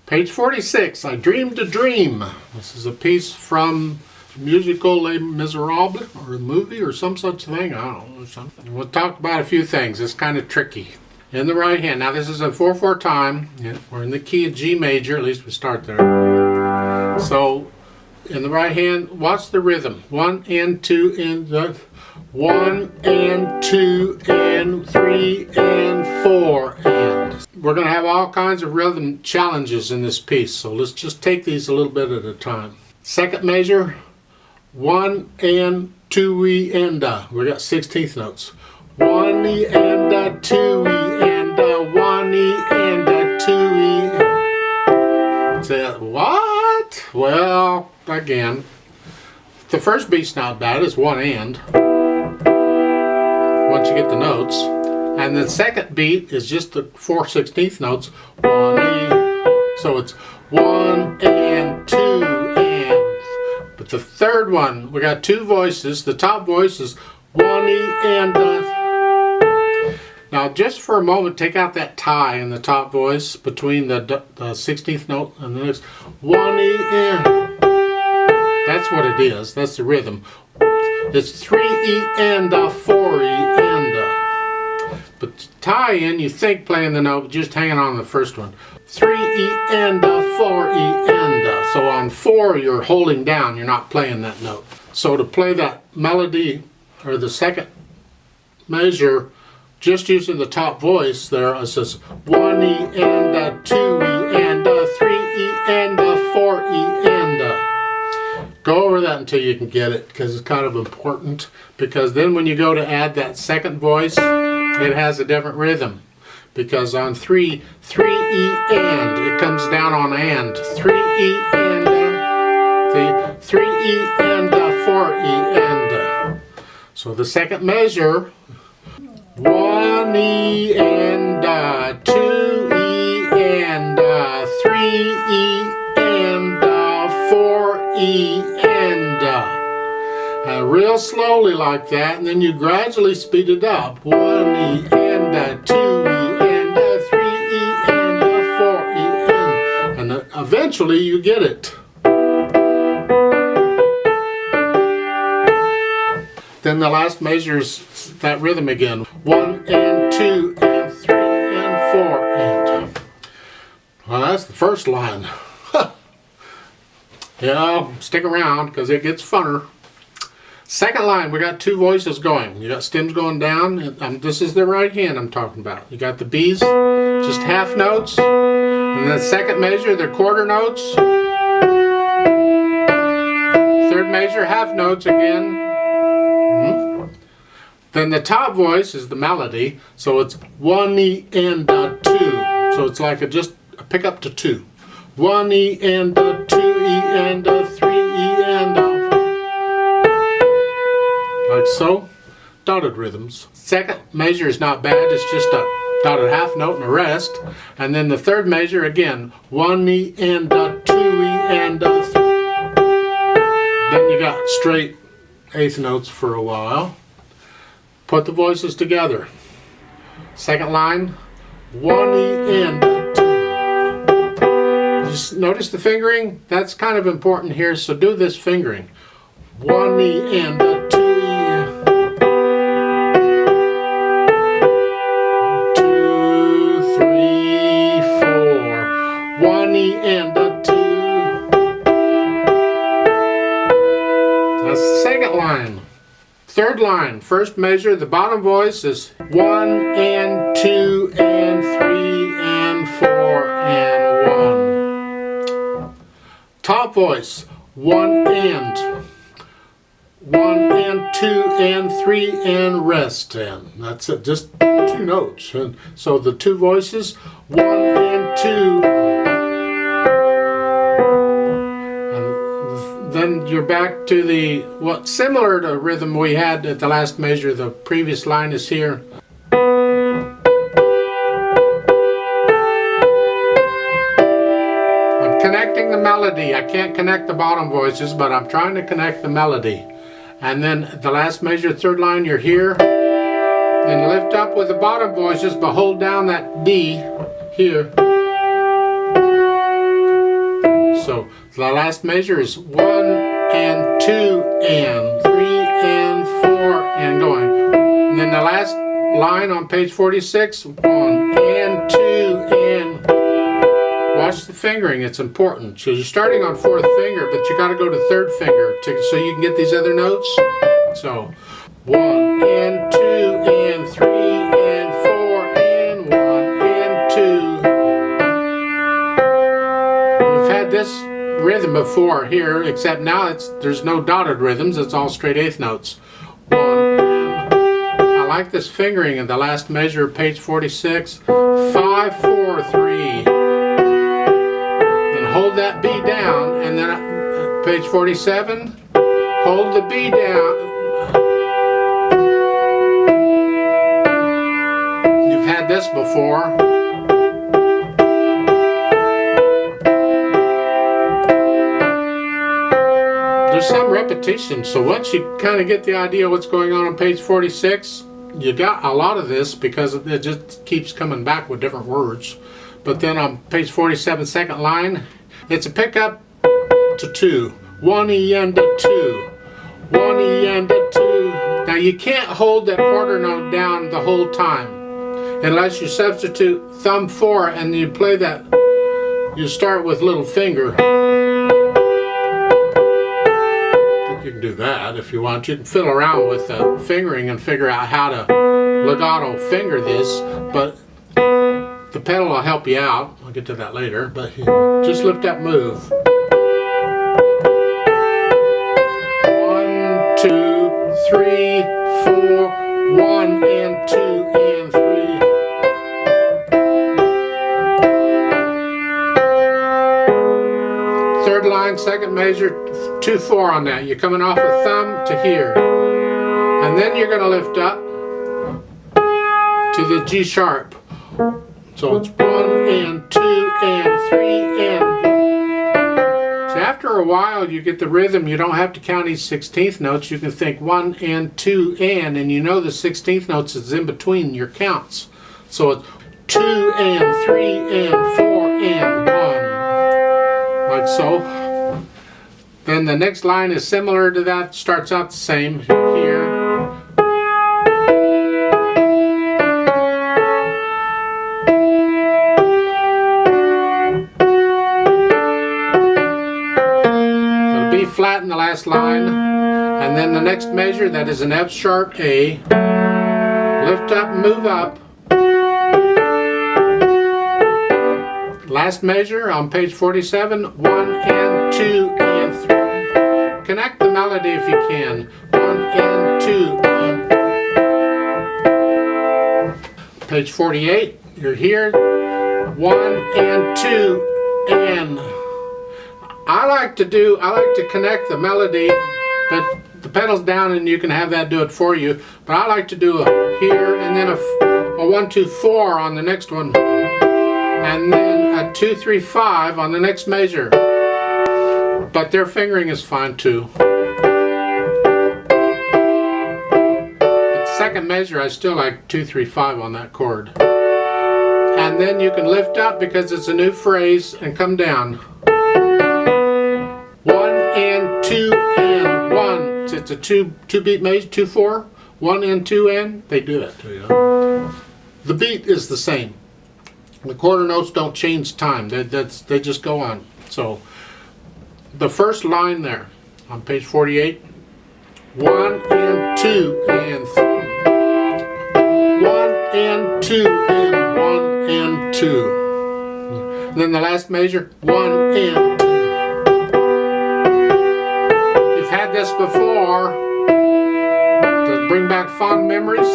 Page 46, I Dreamed a Dream. This is a piece from musical Les Miserables, or a movie, or some such thing. I don't know. Something. We'll talk about a few things. It's kind of tricky. In the right hand, now this is a 4/4 time. We're in the key of G major, at least we start there. So, in the right hand, what's the rhythm? 1 and 2 in the 1 and 2 and 3 and 4 and. We're going to have all kinds of rhythm challenges in this piece, so let's just take these a little bit at a time. Second measure, 1 and 2 e and we got 16th notes. 1 e and 2 e and 1 e and 2 e. Say what? Well, again, the first beat's not bad. It's 1 and. Once you get the notes, and the second beat is just the 4/16 notes. 1 e. So it's 1 and 2 and. But the third one, we got two voices. The top voice is 1 e and. Now, just for a moment, take out that tie in the top voice between the 16th note and the next. 1 e and. That's what it is. That's the rhythm. It's 3 e and 4 e and. But tie in, you think playing the note, just hanging on the first one. 3 e and 4 e and. So on 4, you're holding down. You're not playing that note. So to play that melody, or the second measure, just using the top voice there, it says 1 e and 2 e and 3 e and 4 e and. Go over that until you can get it, because it's kind of important. Because then when you go to add that second voice, it has a different rhythm. Because on 3, 3 e and, it comes down on and. 3 e and, 3 e and 4 e and. So the second measure, 1 e and 2 e and 3 e and 4 e and. Real slowly like that, and then you gradually speed it up. 1 e and 2 e and 3 e and 4 e and. And eventually you get it. Then the last measure is that rhythm again. 1 and 2 and 3 and 4 and. Well, that's the first line. Yeah, stick around because it gets funner. Second line, we got two voices going. You got stems going down. This is the right hand I'm talking about. You got the B's, just half notes. And the second measure, they're quarter notes. Third measure, half notes again. Then the top voice is the melody, so it's 1 e and 2. So it's like just a pick up to 2. 1 e and 2 e and 3 e and. Like so. Dotted rhythms. Second measure is not bad, it's just a dotted half note and a rest. And then the third measure again, 1 e and 2 e and 3. Then you got straight eighth notes for a while. Put the voices together. Second line, 1 e and 2. Just notice the fingering. That's kind of important here, so do this fingering. 1 e and 2 e. 2, 3, 4. 1 e and 2. That's the second line. Third line, first measure, the bottom voice is 1 and 2 and 3 and 4 and 1. Top voice, 1 and 2 and 3 and rest. And that's it, just two notes. And so the two voices, 1 and 2. Then you're back to the, similar to rhythm we had at the last measure. The previous line is here. I'm connecting the melody. I can't connect the bottom voices, but I'm trying to connect the melody. And then the last measure, third line, you're here. Then lift up with the bottom voices, but hold down that D here. So the last measure is 1 and 2 and 3 and 4 and going. And then the last line on page 46, 1 and 2 and. Watch the fingering, it's important. So you're starting on 4th finger, but you got to go to 3rd finger so you can get these other notes. So 1 and 2 and 3 and 4 and 1 and 2. We've had this rhythm before here, except now there's no dotted rhythms, it's all straight 8th notes. 1 and. I like this fingering in the last measure of page 46. 5, 4, 3. Hold that B down, and then page 47, hold the B down. You've had this before. There's some repetition, so once you kind of get the idea what's going on page 46, you got a lot of this because it just keeps coming back with different words. But then on page 47, 2nd line, it's a pickup to 2. 1 E and a 2. 1 E and a 2. Now you can't hold that quarter note down the whole time unless you substitute thumb 4 and you play that. You start with little finger. You can do that if you want. You can fiddle around with the fingering and figure out how to legato finger this, but the pedal will help you out. I'll get to that later, but just lift that move. 1, 2, 3, 4, 1 and 2 and 3. 3rd line, 2nd measure, 2, 4 on that. You're coming off a thumb to here. And then you're going to lift up to the G sharp. So it's 1 and 2 and 3 and 1. So after a while you get the rhythm, you don't have to count each 16th notes. You can think 1 and 2 and you know the 16th notes is in between your counts. So it's 2 and 3 and 4 and 1. Like so. Then the next line is similar to that, starts out the same here. Flat in the last line, and then the next measure, that is an F sharp A. Lift up, move up. Last measure on page 47, 1 and 2 and 3. Connect the melody if you can. 1 and 2 and. Page 48, you're here. 1 and 2 and. I like to connect the melody, but the pedal's down and you can have that do it for you. But I like to do a here and then a 1, 2, 4 on the next one. And then a 2, 3, 5 on the next measure. But their fingering is fine too. But the 2nd measure I still like 2, 3, 5 on that chord. And then you can lift up because it's a new phrase and come down. 1 and 2 and 1. So it's a two beat measure, 2, 4. 1 and 2 and. They do it to you. The beat is the same. The quarter notes don't change time. They just go on. So the first line there on page 48. 1 and 2 and 1 and 2 and 1 and 2. And then the last measure. 1 and 2. Had this before to bring back fond memories.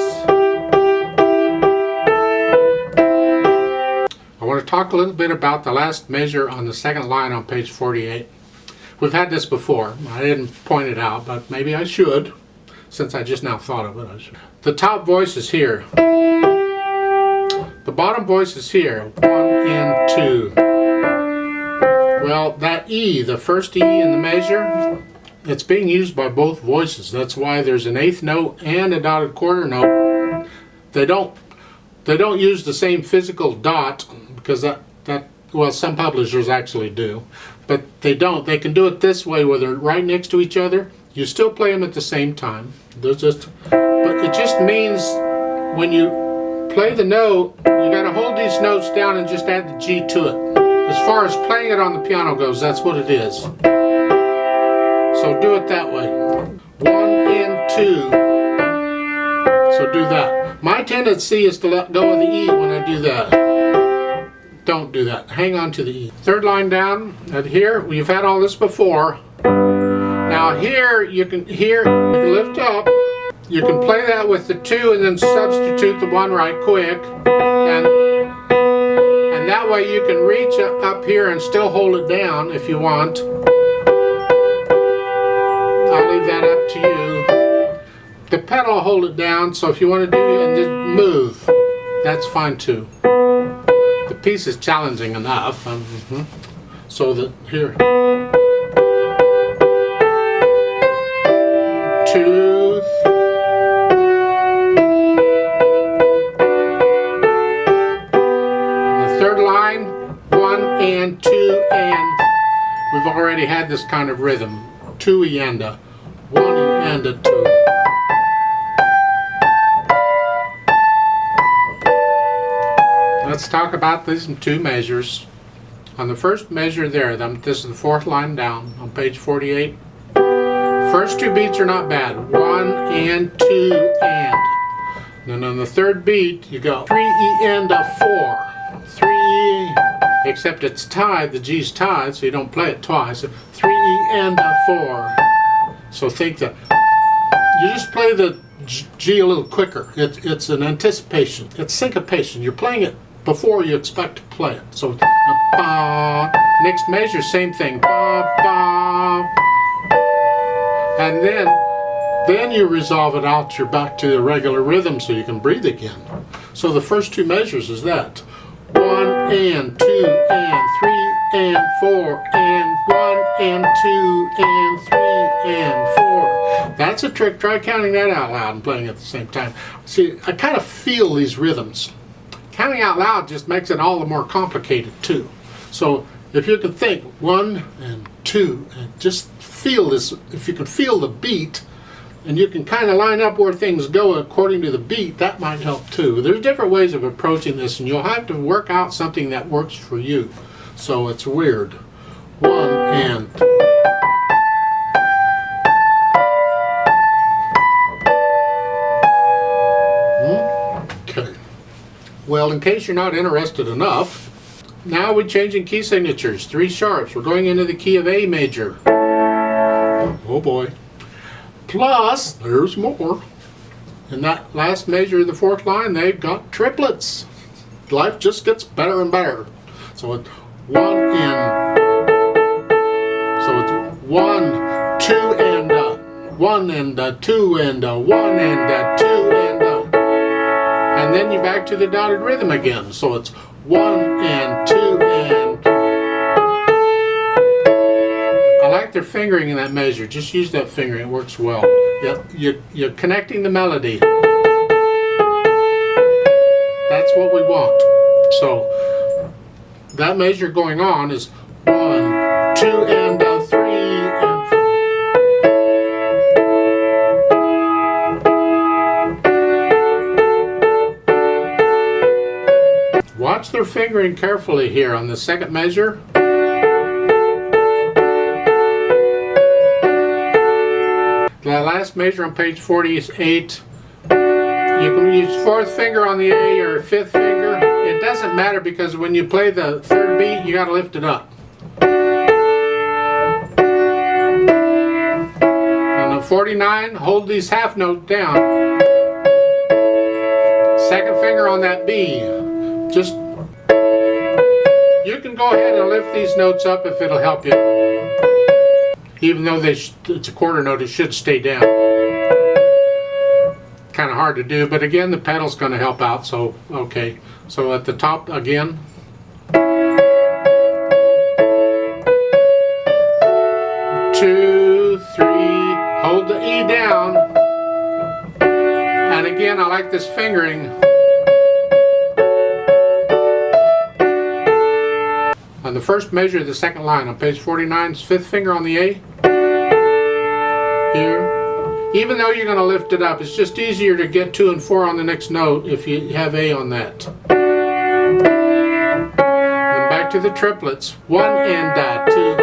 I want to talk a little bit about the last measure on the 2nd line on page 48. We've had this before. I didn't point it out, but maybe I should, since I just now thought of it. I should. The top voice is here. The bottom voice is here. 1 and 2. Well, that E, the first E in the measure, it's being used by both voices. That's why there's an 8th note and a dotted quarter note. They don't use the same physical dot because that well, some publishers actually do, but they don't. They can do it this way where they're right next to each other. You still play them at the same time. But it just means when you play the note, you got to hold these notes down and just add the G to it. As far as playing it on the piano goes, that's what it is. So do it that way. 1 and 2. So do that. My tendency is to let go of the E when I do that. Don't do that. Hang on to the E. Third line down. And here, we've had all this before. Now here, you can lift up. You can play that with the 2 and then substitute the 1 right quick. And that way you can reach up here and still hold it down if you want. I'll leave that up to you. The pedal will hold it down, so if you want to do it and just move, that's fine too. The piece is challenging enough. So that here. 2, the third line, 1 and 2 and. We've already had this kind of rhythm. 2 and a 1 and a 2. Let's talk about these in 2 measures. On the first measure there, this is the 4th line down on page 48. First 2 beats are not bad. 1 and 2 and. Then on the 3rd beat, you go 3 E and a 4. 3 E, except it's tied, the G's tied, so you don't play it twice. 3 E and a 4. So think that you just play the G a little quicker. It's an anticipation. It's syncopation. You're playing it before you expect to play it. So next measure, same thing. And then you resolve it out. You're back to the regular rhythm, so you can breathe again. So the first 2 measures is that 1 and 2 and 3 and 4 and 1 and 2 and 3 and 4. That's a trick. Try counting that out loud and playing at the same time. See, I kind of feel these rhythms. Counting out loud just makes it all the more complicated too. So if you can think 1 and 2 and just feel this, if you can feel the beat and you can kind of line up where things go according to the beat, that might help too. There's different ways of approaching this, and you'll have to work out something that works for you. So it's weird. 1 and okay. Well, in case you're not interested enough, now we're changing key signatures. 3 sharps. We're going into the key of A major. Oh boy. Plus, there's more. In that last measure of the 4th line, they've got triplets. Life just gets better and better. So it's 1 and. So it's 1, 2 and 1 and 2 and 1 and 2 and then you're back to the dotted rhythm again. So it's 1 and 2 and. I like their fingering in that measure. Just use that fingering, it works well. You're connecting the melody. That's what we want. So that measure going on is 1, 2 and 3 and 4. Watch their fingering carefully here on the 2nd measure. The last measure on page 48, you can use 4th finger on the A or 5th finger. It doesn't matter because when you play the 3rd beat, you got to lift it up. On the 49, hold these half notes down. 2nd finger on that B. Just, you can go ahead and lift these notes up if it'll help you. Even though it's a quarter note, it should stay down. Kind of hard to do, but again, the pedal's going to help out, so okay. So at the top again. 2, 3, hold the E down. And again, I like this fingering. On the first measure of the second line on page 49, fifth finger on the A. Here. Even though you're going to lift it up, it's just easier to get 2 and 4 on the next note if you have A on that. Then back to the triplets. 1 and 2.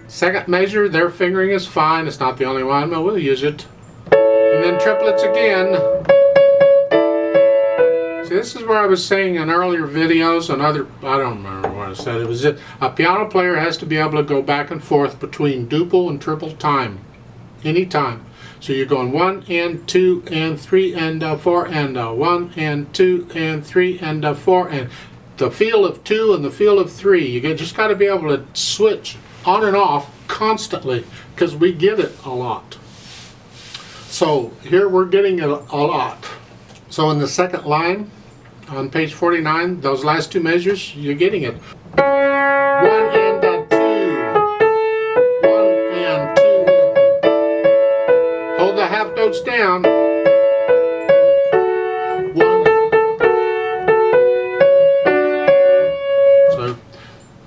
Second measure, their fingering is fine. It's not the only one, but we'll use it. And then triplets again. See, this is where I was saying in earlier videos and other, I don't remember what I said. It was a piano player has to be able to go back and forth between duple and triple time, anytime. So you're going 1 and 2 and 3 and 4 and 1 and 2 and 3 and 4 and the feel of 2 and the feel of 3. You just got to be able to switch on and off constantly because we get it a lot. So here we're getting it a lot. So in the second line on page 49, those last 2 measures, you're getting it. 1 and 2. 1 and 2. Hold the half notes down. 1. So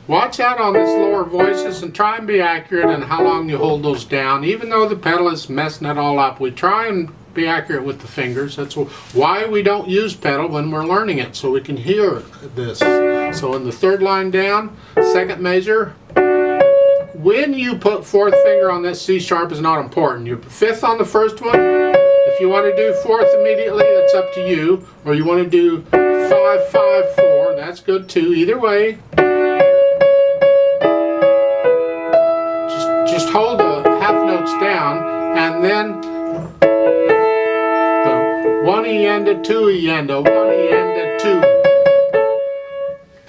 watch out on these lower voices and try and be accurate in how long you hold those down. Even though the pedal is messing it all up, we try and be accurate with the fingers. That's why we don't use pedal when we're learning it, so we can hear this. So in the third line down, second measure, when you put fourth finger on this C sharp is not important. You put fifth on the first one. If you want to do fourth immediately, that's up to you. Or you want to do 5, 5, 4, that's good too. Either way. Just hold the half notes down and then 1 E and a 2 E and a 1 E and a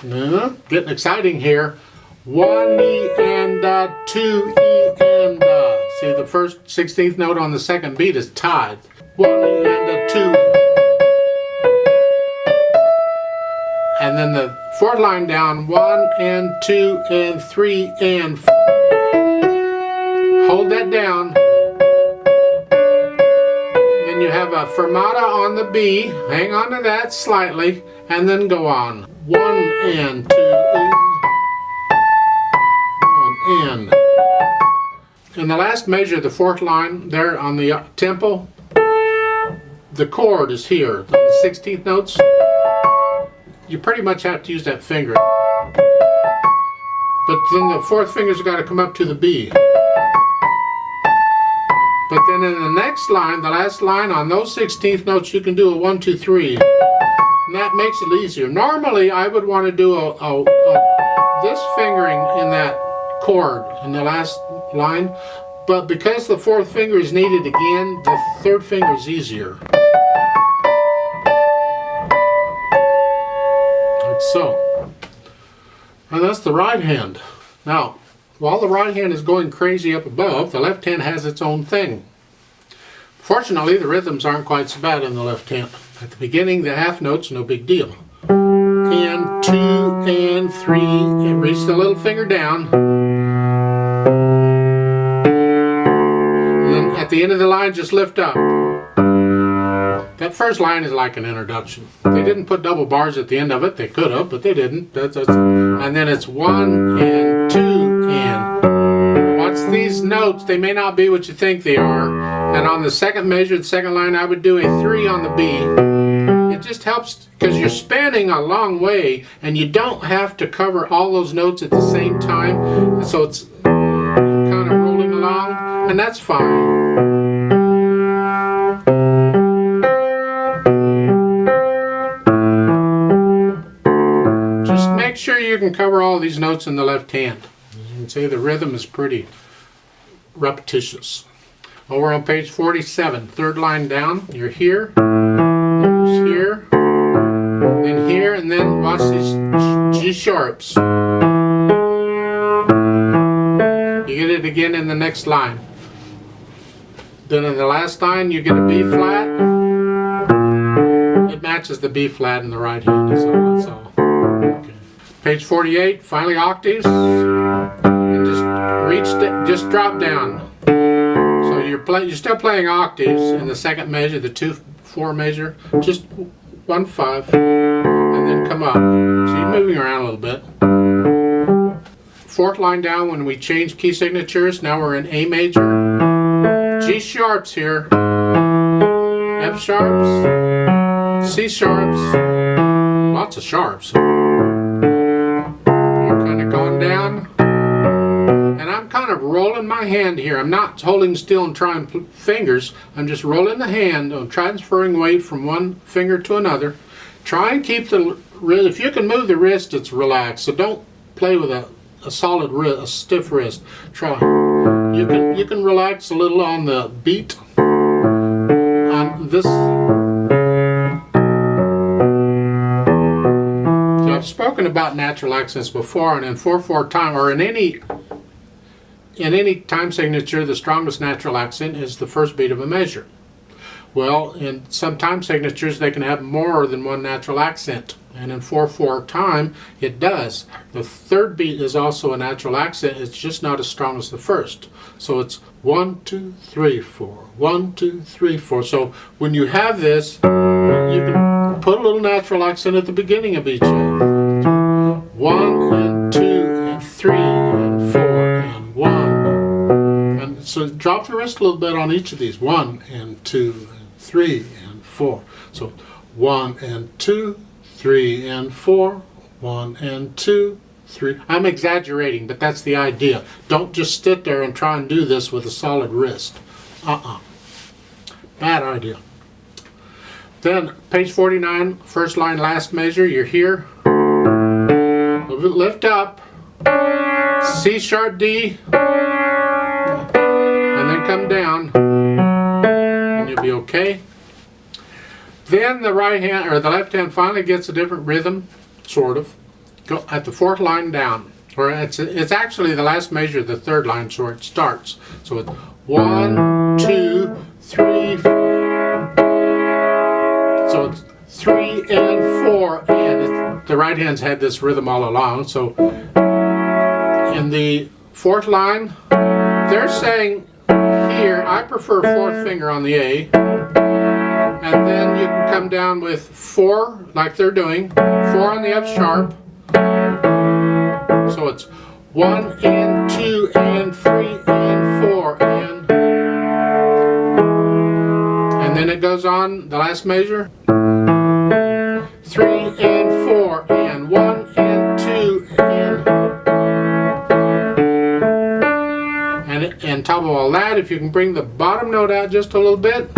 2. Getting exciting here. 1 E and a 2 E and a. See, the first 16th note on the second beat is tied. 1 E and a 2. And then the fourth line down. 1 and 2 and 3 and 4. Hold that down. Then you have a fermata on the B. Hang on to that slightly, and then go on. 1 and 2. 1 and. In the last measure, the fourth line there on the tempo, the chord is here. On the 16th notes, you pretty much have to use that finger. But then the fourth finger's got to come up to the B. But then in the next line, the last line, on those 16th notes, you can do a 1, 2, 3. And that makes it easier. Normally, I would want to do this fingering in that chord in the last line. But because the fourth finger is needed again, the third finger is easier. Like so. And that's the right hand. Now, while the right hand is going crazy up above, the left hand has its own thing. Fortunately, the rhythms aren't quite so bad in the left hand. At the beginning, the half notes, no big deal. And 2 and 3, and reach the little finger down. And then at the end of the line, just lift up. That first line is like an introduction. They didn't put double bars at the end of it. They could have, but they didn't. And then it's 1 and 2 and. Watch these notes. They may not be what you think they are. And on the second measure, the second line, I would do a 3 on the B. It just helps because you're spanning a long way and you don't have to cover all those notes at the same time. So it's kind of rolling along, and that's fine. Make sure you can cover all these notes in the left hand. As you can see, the rhythm is pretty repetitious. Over on page 47, third line down, you're here, here, then here, and then watch these G sharps. You get it again in the next line. Then in the last line, you get a B flat. It matches the B flat in the right hand, so that's all. Okay. Page 48, finally octaves, and just drop down. So you're still playing octaves in the second measure, the 2/4 measure, just 1/5, and then come up. So you're moving around a little bit. Fourth line down, when we change key signatures, now we're in A major. G sharps here. F sharps. C sharps. Lots of sharps. You're kind of going down. And I'm kind of rolling my hand here. I'm not holding still and trying fingers. I'm just rolling the hand. I'm transferring weight from one finger to another. Try and keep the wrist. If you can move the wrist, it's relaxed. So don't play with a solid wrist, a stiff wrist. Try. You can relax a little on the beat. On this. So I've spoken about natural accents before, and in 4/4 time, or in any time signature, the strongest natural accent is the first beat of a measure. Well, in some time signatures, they can have more than one natural accent. And in 4/4 time, it does. The third beat is also a natural accent. It's just not as strong as the first. So it's 1, 2, 3, 4. 1, 2, 3, 4. So when you have this, you can put a little natural accent at the beginning of each. 1 and 2 and 3 and 4 and 1. And so drop the wrist a little bit on each of these. 1 and 2 and 3 and 4. So 1 and 2, 3 and 4, 1 and 2, 3. I'm exaggerating, but that's the idea. Don't just sit there and try and do this with a solid wrist. Bad idea. Then page 49, first line, last measure. You're here. Lift up. C sharp D. And then come down. And you'll be okay. Then the right hand or the left hand finally gets a different rhythm, sort of. Go at the fourth line down, or it's actually the last measure, the third line, so it starts. So it's 1, 2, 3, 4. So it's 3 and 4, and the right hand's had this rhythm all along. So in the fourth line, they're saying here, I prefer fourth finger on the A. And then you can come down with 4, like they're doing, 4 on the F sharp. So it's 1 and 2 and 3 and 4 and then it goes on, the last measure. 3 and 4 and 1 and 2 and on top of all that, if you can bring the bottom note out just a little bit.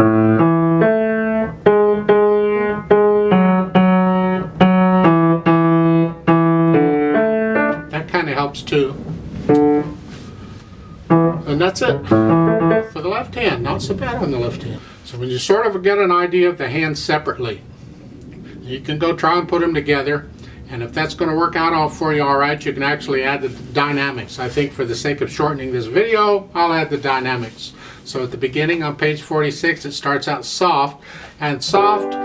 Helps too. And that's it for the left hand. Not so bad on the left hand. So when you sort of get an idea of the hands separately, you can go try and put them together. And if that's going to work out for you all right, you can actually add the dynamics. I think for the sake of shortening this video, I'll add the dynamics. So at the beginning on page 46, it starts out soft. And soft,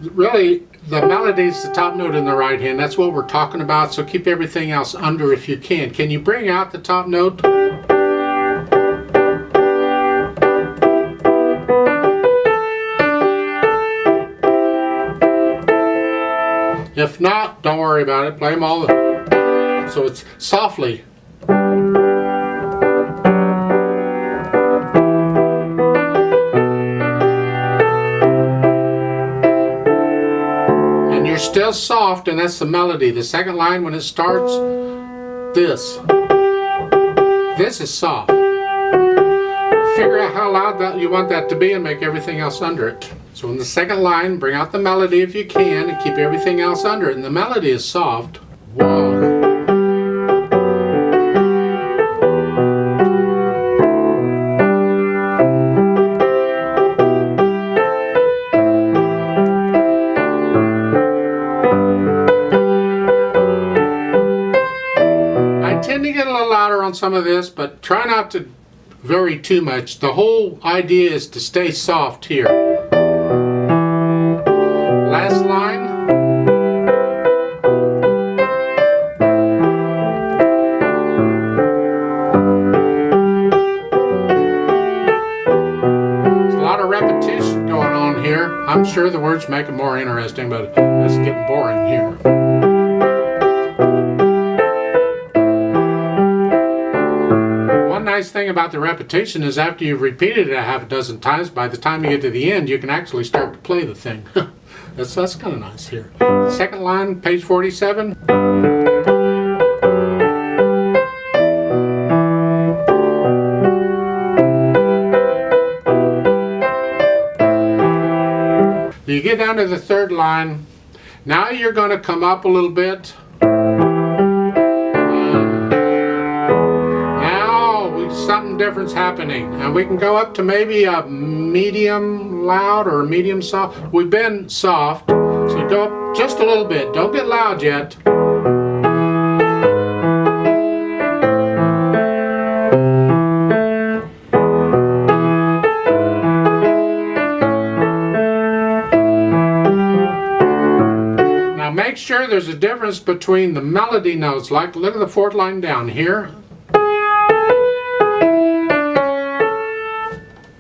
really, the melody is the top note in the right hand. That's what we're talking about. So keep everything else under if you can. Can you bring out the top note? If not, don't worry about it. Play them all. So it's softly. You're still soft, and that's the melody. The second line, when it starts, this is soft. Figure out how loud that you want that to be and make everything else under it. So in the second line, bring out the melody if you can and keep everything else under it. And the melody is soft. 1. On some of this, but try not to vary too much. The whole idea is to stay soft here. Last line. There's a lot of repetition going on here. I'm sure the words make it more interesting, but it's getting boring here. nice thing about the repetition is after you've repeated it a half a dozen times, by the time you get to the end, you can actually start to play the thing. That's kind of nice here. Second line, page 47. You get down to the third line. Now you're going to come up a little bit. Something different's happening, and we can go up to maybe a medium loud or a medium soft. We've been soft, so go up just a little bit. Don't get loud yet. Now make sure there's a difference between the melody notes. Like, look at the fourth line down here.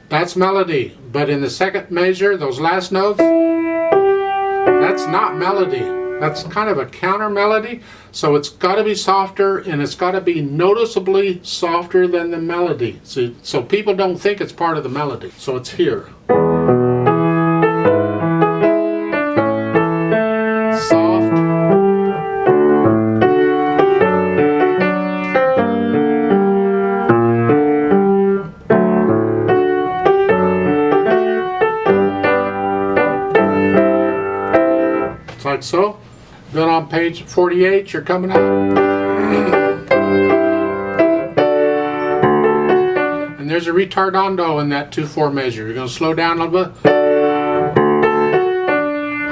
That's melody, but in the second measure, those last notes, that's not melody. That's kind of a counter melody, so it's got to be softer, and it's got to be noticeably softer than the melody. So people don't think it's part of the melody, so it's here. Soft. Like so. Then on page 48, you're coming out. And there's a ritardando in that 2/4 measure. You're going to slow down a little bit.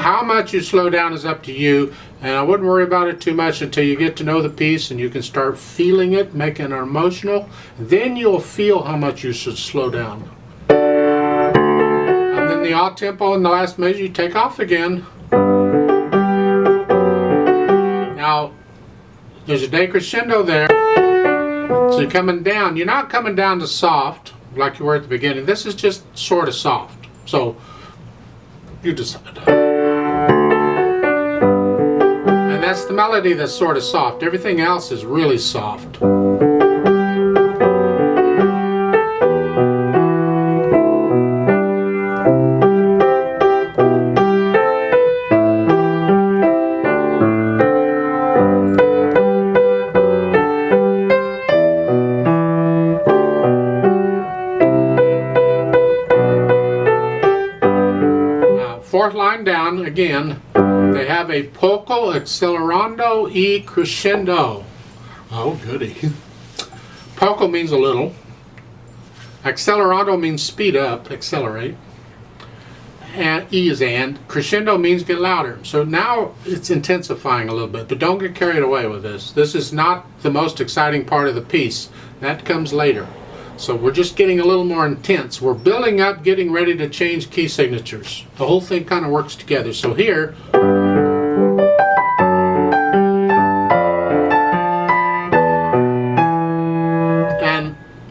How much you slow down is up to you, and I wouldn't worry about it too much until you get to know the piece and you can start feeling it, making it emotional. Then you'll feel how much you should slow down. And then the odd tempo in the last measure, you take off again. Now, there's a decrescendo there, so you're coming down. You're not coming down to soft like you were at the beginning. This is just sort of soft, so you decide. And that's the melody that's sort of soft. Everything else is really soft. Fourth line down again, they have a poco accelerando e crescendo. Oh goody. Poco means a little. Accelerando means speed up, accelerate. And E is and. Crescendo means get louder. So now it's intensifying a little bit, but don't get carried away with this. This is not the most exciting part of the piece. That comes later. So we're just getting a little more intense. We're building up, getting ready to change key signatures. The whole thing kind of works together. So here,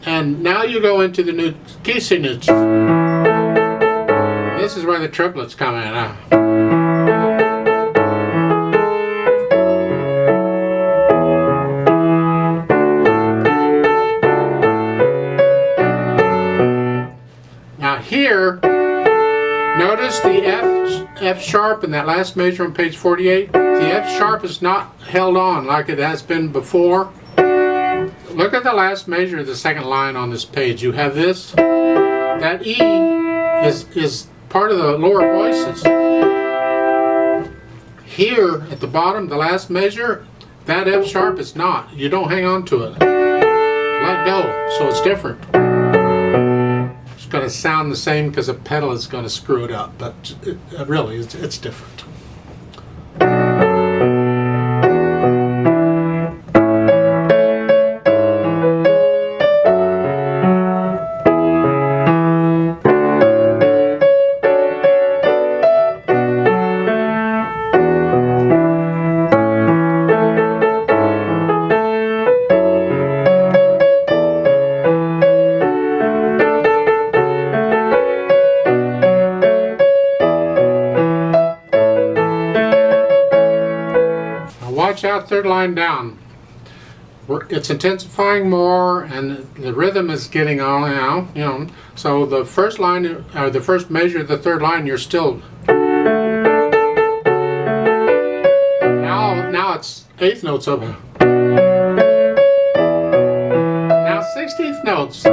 and now you go into the new key signatures. This is where the triplets come in. Here, notice the F sharp in that last measure on page 48. The F sharp is not held on like it has been before. Look at the last measure of the second line on this page. You have this. That E is part of the lower voices. Here at the bottom, the last measure, that F sharp is not. You don't hang on to it. Let go, so it's different. Going to sound the same because a pedal is going to screw it up, but really it's different. Watch out, third line down. it's intensifying more, and the rhythm is getting on now, you know. So the first line, or the first measure, the third line, you're still. Now it's eighth notes up. Now 16th notes.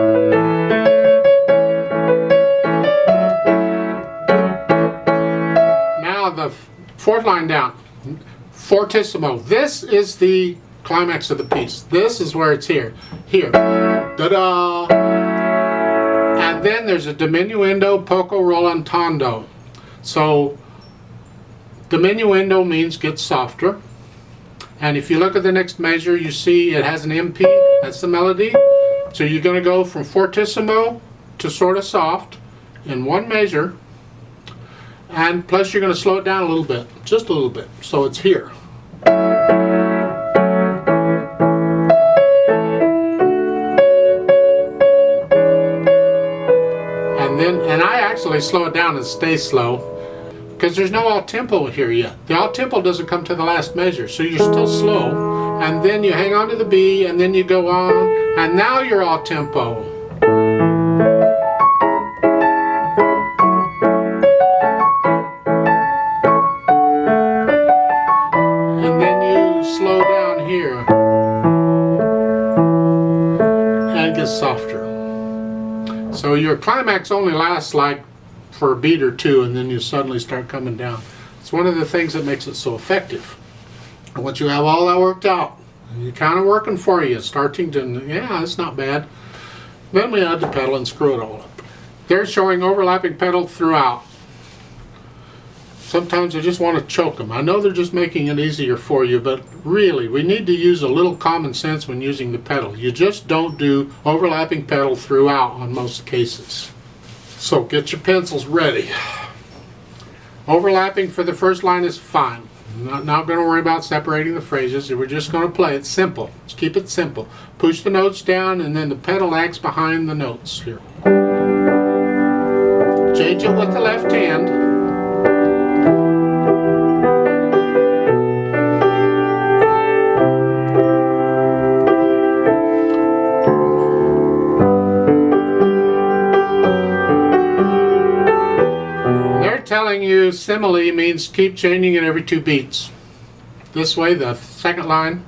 Now the fourth line down, fortissimo. This is the climax of the piece. This is where it's here. Here. Da-da! And then there's a diminuendo, poco rallentando. So diminuendo means get softer. And if you look at the next measure, you see it has an MP. That's the melody. So you're going to go from fortissimo to sort of soft in one measure. And plus you're going to slow it down a little bit. Just a little bit. So it's here. And I actually slow it down and stay slow because there's no alt tempo here yet. The alt tempo doesn't come to the last measure, so you're still slow, and then you hang on to the B, and then you go on, and now you're alt tempo. And then you slow down here and get softer. So your climax only lasts like for a beat or two, and then you suddenly start coming down. It's one of the things that makes it so effective. And once you have all that worked out, you're kind of working for you, starting to, yeah, it's not bad. Then we add the pedal and screw it all up. They're showing overlapping pedal throughout. Sometimes I just want to choke them. I know they're just making it easier for you, but really, we need to use a little common sense when using the pedal. You just don't do overlapping pedal throughout on most cases. So get your pencils ready. Overlapping for the first line is fine. I'm not going to worry about separating the phrases. We're just going to play it simple. Let's keep it simple. Push the notes down, and then the pedal acts behind the notes here. Change it with the left hand. Telling you simile means keep changing it every 2 beats. This way, the second line.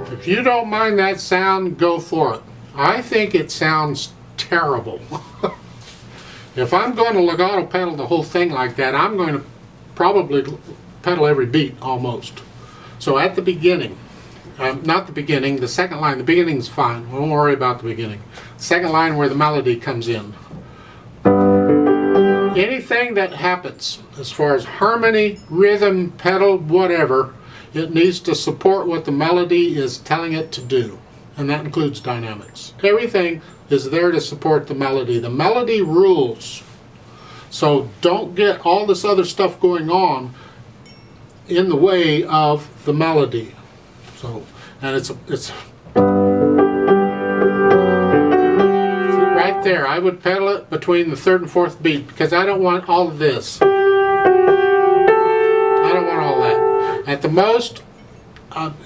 If you don't mind that sound, go for it. I think it sounds terrible. If I'm going to legato pedal the whole thing like that, I'm going to probably pedal every beat almost. So at the beginning, not the beginning, the second line, the beginning's fine. Don't worry about the beginning. Second line where the melody comes in. Anything that happens as far as harmony, rhythm, pedal, whatever, it needs to support what the melody is telling it to do, and that includes dynamics. Everything is there to support the melody. The melody rules. So don't get all this other stuff going on in the way of the melody. So, and it's right there. I would pedal it between the 3rd and 4th beat because I don't want all of this. I don't want all that. At the most,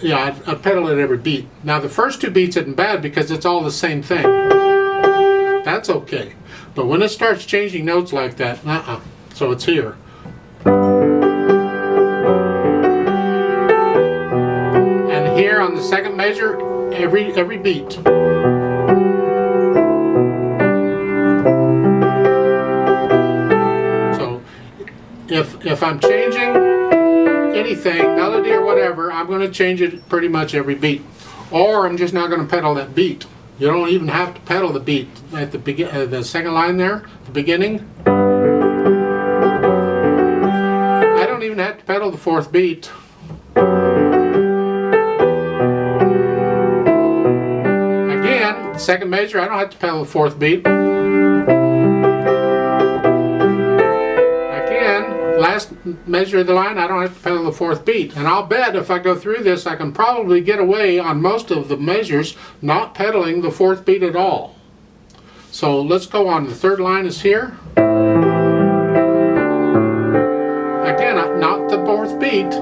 yeah, I'd pedal it every beat. Now the first 2 beats isn't bad because it's all the same thing. That's okay. But when it starts changing notes like that, so it's here. And here on the second measure, every beat. So if I'm changing anything, melody or whatever, I'm going to change it pretty much every beat. Or I'm just not going to pedal that beat. You don't even have to pedal the beat at the second line there, the beginning. I don't even have to pedal the 4th beat. Second measure, I don't have to pedal the fourth beat. Last measure of the line, I don't have to pedal the fourth beat. And I'll bet if I go through this, I can probably get away on most of the measures not pedaling the fourth beat at all. So let's go on. The third line is here. Again, not the fourth beat.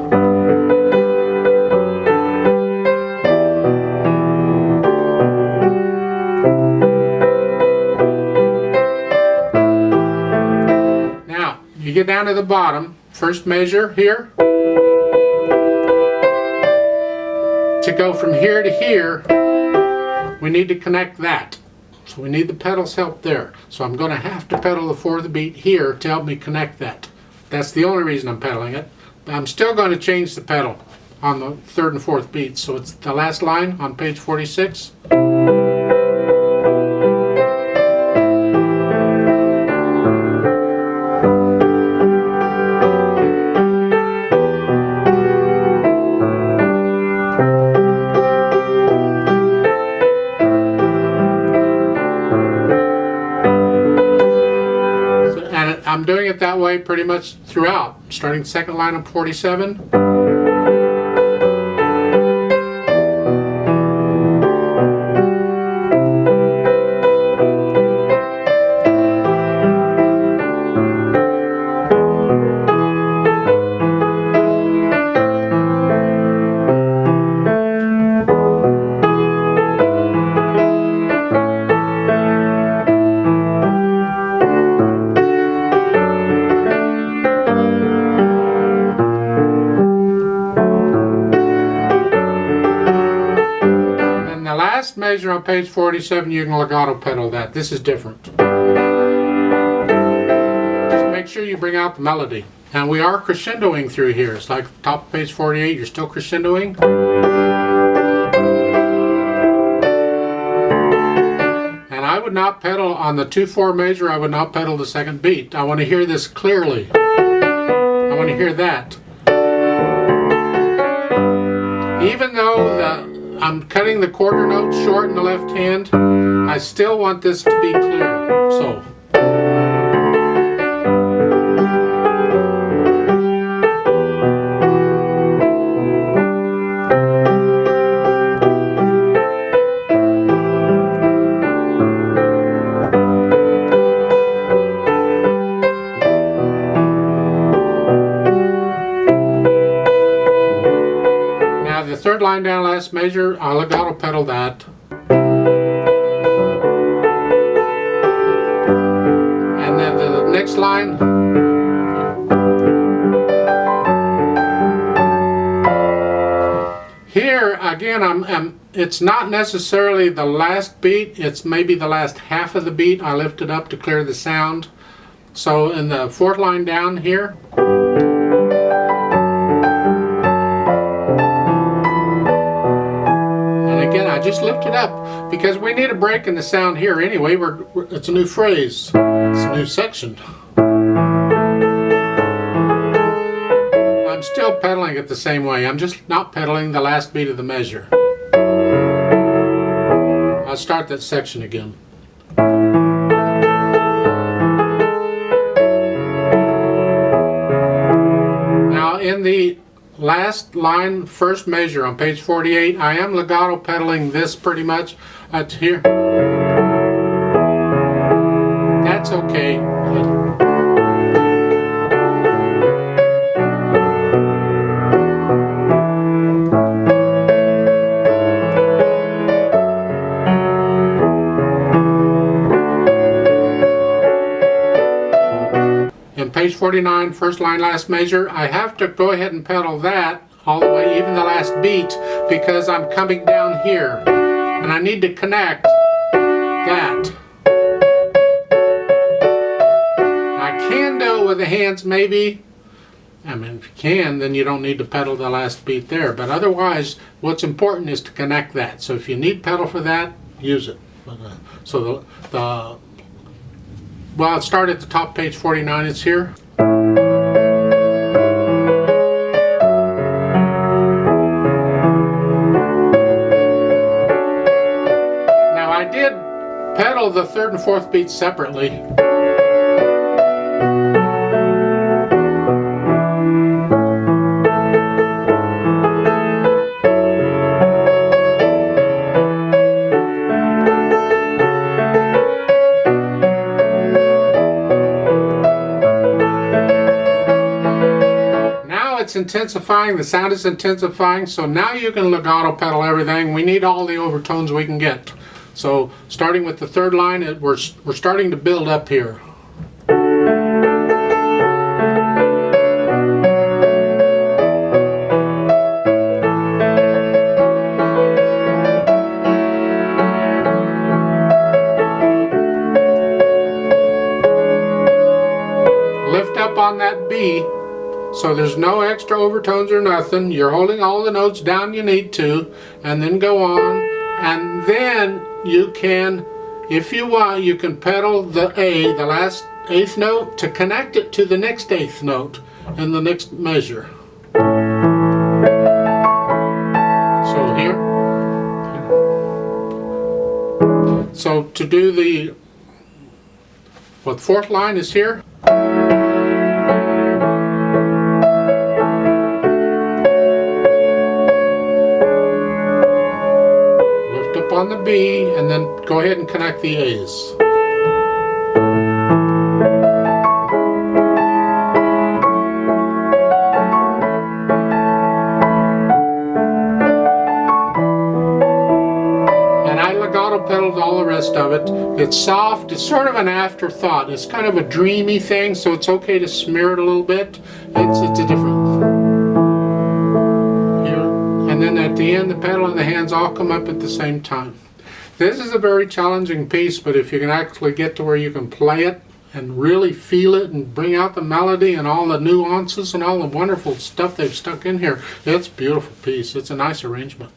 You get down to the bottom, first measure here. To go from here to here, we need to connect that. So we need the pedal's help there. So I'm going to have to pedal the fourth beat here to help me connect that. That's the only reason I'm pedaling it. But I'm still going to change the pedal on the third and fourth beats. So it's the last line on page 46. I'm doing it that way pretty much throughout, starting second line on 47. Measure on page 47, you can legato pedal that. This is different. Just make sure you bring out the melody. And we are crescendoing through here. It's like top of page 48, you're still crescendoing. And I would not pedal on the 2/4 measure, I would not pedal the second beat. I want to hear this clearly. I want to hear that. Even though I'm cutting the quarter notes short in the left hand, I still want this to be clear. So. Third line down, last measure, I'll legato pedal that. And then the next line. Here, again, it's not necessarily the last beat, it's maybe the last half of the beat. I lift it up to clear the sound. So in the fourth line down here, I just lift it up because we need a break in the sound here anyway. It's a new phrase. It's a new section. I'm still pedaling it the same way. I'm just not pedaling the last beat of the measure. I'll start that section again. Now in the last line, first measure on page 48, I am legato pedaling this pretty much to here. That's okay. Page 49, first line, last measure, I have to go ahead and pedal that all the way, even the last beat, because I'm coming down here and I need to connect that. I can do it with the hands maybe. I mean, if you can, then you don't need to pedal the last beat there, but otherwise what's important is to connect that. So if you need pedal for that, use it. So well, I'll start at the top, page 49, it's here. Now I did pedal the third and fourth beats separately. It's intensifying, the sound is intensifying, so now you can legato pedal everything. We need all the overtones we can get. So starting with the third line, we're starting to build up here. Lift up on that B. So there's no extra overtones or nothing. You're holding all the notes down you need to, and then go on. And then you can, if you want, you can pedal the A, the last eighth note, to connect it to the next eighth note in the next measure. So here. So to do the, fourth line is here. On the B, and then go ahead and connect the A's. And I legato pedaled all the rest of it. It's soft, it's sort of an afterthought. It's kind of a dreamy thing, so it's okay to smear it a little bit. It's a different. And then at the end, the pedal and the hands all come up at the same time. This is a very challenging piece, but if you can actually get to where you can play it and really feel it and bring out the melody and all the nuances and all the wonderful stuff they've stuck in here, it's a beautiful piece. It's a nice arrangement.